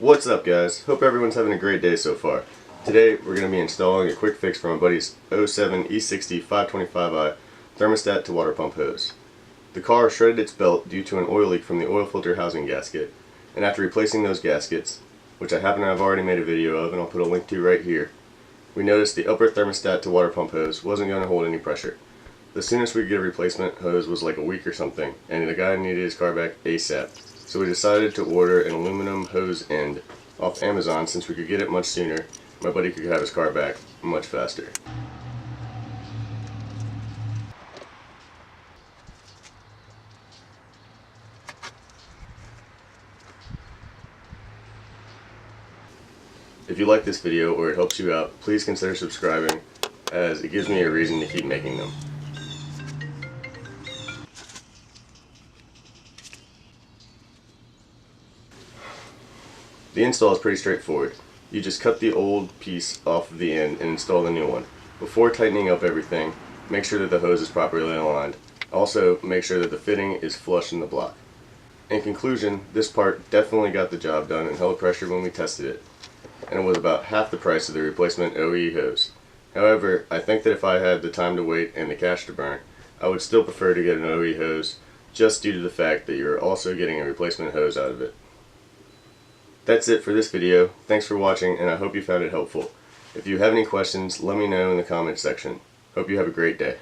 What's up, guys? Hope everyone's having a great day so far. Today we're going to be installing a quick fix for my buddy's 07 E60 525i thermostat to water pump hose. The car shredded its belt due to an oil leak from the oil filter housing gasket, and after replacing those gaskets, which I happen to have already made a video of and I'll put a link to right here, we noticed the upper thermostat to water pump hose wasn't going to hold any pressure. The soonest we could get a replacement hose was like a week or something, and the guy needed his car back ASAP. So we decided to order an aluminum hose end off Amazon since we could get it much sooner. My buddy could have his car back much faster. If you like this video or it helps you out, please consider subscribing, as it gives me a reason to keep making them. The install is pretty straightforward. You just cut the old piece off of the end and install the new one. Before tightening up everything, make sure that the hose is properly aligned. Also, make sure that the fitting is flush in the block. In conclusion, this part definitely got the job done and held pressure when we tested it, and it was about half the price of the replacement OE hose. However, I think that if I had the time to wait and the cash to burn, I would still prefer to get an OE hose, just due to the fact that you're also getting a replacement hose out of it. That's it for this video. Thanks for watching, and I hope you found it helpful. If you have any questions, let me know in the comments section. Hope you have a great day.